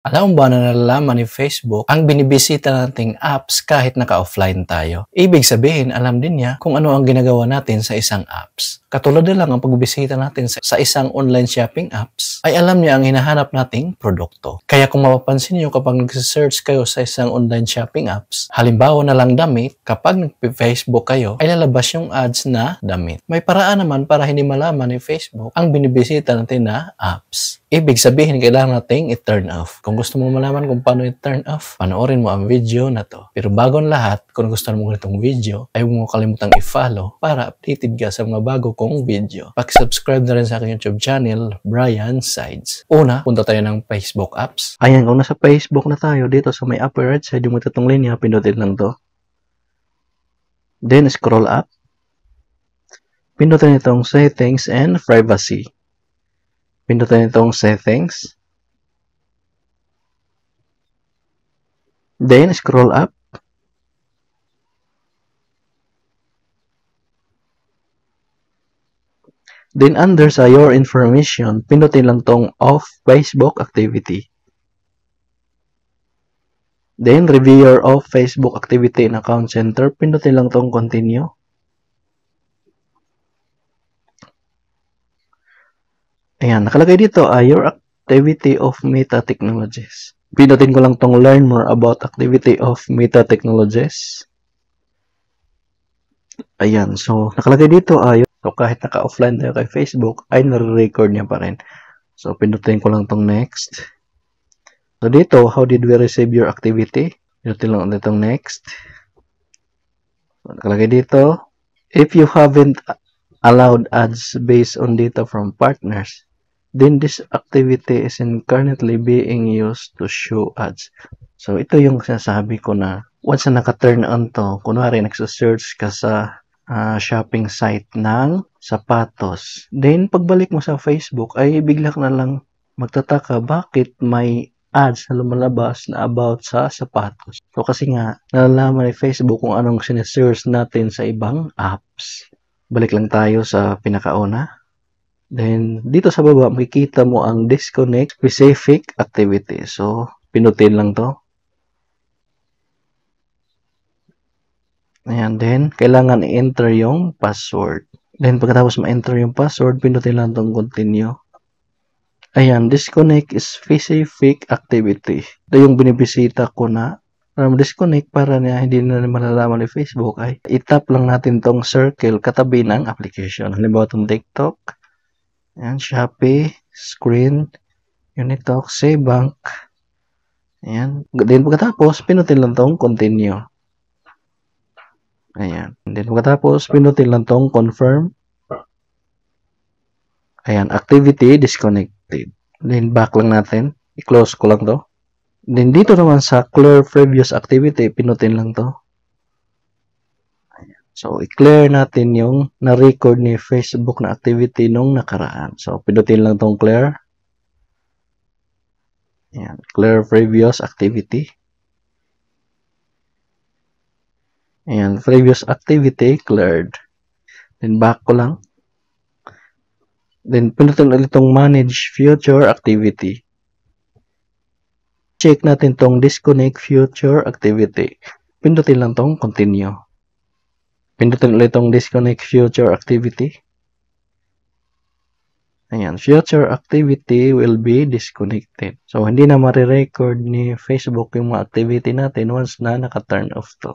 Alam mo ba na nalalaman ni Facebook ang binibisita nating apps kahit naka-offline tayo? Ibig sabihin, alam din niya kung ano ang ginagawa natin sa isang apps. Katulad na lang ang pagbibisita natin sa isang online shopping apps, ay alam niya ang hinahanap nating produkto. Kaya kung mapapansin niyo kapag nag-search kayo sa isang online shopping apps, halimbawa na lang damit, kapag nag-Facebook kayo, ay lalabas yung ads na damit. May paraan naman para hindi malaman ni Facebook ang binibisita natin na apps. Ibig sabihin, kailangan nating i-turn off. Kung gusto mo malaman kung paano i-turn off, panoorin mo ang video na to. Pero bago ang lahat, kung gusto mo ganitong video, ay huwag mo kalimutang i-follow para updated ka sa mga bago kong video. Pag-subscribe na rin sa aking YouTube channel, Brian Sides. Una, punta tayo ng Facebook apps. Ayan, kung nasa Facebook na tayo, dito sa may upper right side, yung matatong linya, pindutin lang to. Then, scroll up. Pindutin itong Settings and Privacy. Pindutin itong Settings. Then, scroll up. Then, under sa Your Information, pindutin lang tong Off Facebook Activity. Then, review your off Facebook activity in Account Center, pindutin lang tong Continue. Ayan, nakalagay dito your activity of Meta Technologies. Pindutin ko lang tong learn more about activity of Meta Technologies. Ayan, so nakalagay dito so kahit naka-offline tayo kay Facebook, ay nare-record niya pa rin. So pindutin ko lang tong next. So dito, how did we receive your activity? Pindutin lang itong next. So, nakalagay dito, if you haven't allowed ads based on data from partners, then this activity is currently being used to show ads. So, ito yung sinasabi ko na once na naka-turn on to, kunwari nagsa-search ka sa shopping site ng sapatos. Then, pagbalik mo sa Facebook, ay bigla ka na lang magtataka bakit may ads na lumalabas na about sa sapatos. So, kasi nga, nalalaman ni Facebook kung anong sinesearch natin sa ibang apps. Balik lang tayo sa pinakauna. Then, dito sa baba, makikita mo ang disconnect specific activity. So, pinutin lang to. Ayan, then, kailangan i-enter yung password. Then, pagkatapos ma-enter yung password, pinutin lang tong continue. Ayan, disconnect specific activity. Ito yung binibisita ko na disconnect para na hindi na malalaman ni Facebook ay itap lang natin tong circle katabi ng application. Halimbawa itong TikTok. Ayan, Shopee, Screen, Unitalk, Bank. Ayan. Then pagkatapos, pinutin lang tong continue. Ayan. Then pagkatapos, pinutin lang tong confirm. Ayan, activity disconnected. Then back lang natin. I-close ko lang to. Then dito naman sa clear previous activity, pinutin lang to. So, i-clear natin yung na-record ni Facebook na activity nung nakaraan. So, pinutin lang tong clear. Ayan, clear previous activity. Ayan, previous activity cleared. Then, back ko lang. Then, pinutin ulit tong manage future activity. Check natin tong disconnect future activity. Pindutin lang tong continue. Pindutin ulit tong disconnect future activity. Ayan, future activity will be disconnected. So, hindi na marirecord ni Facebook yung mga activity natin once na naka-turn off to.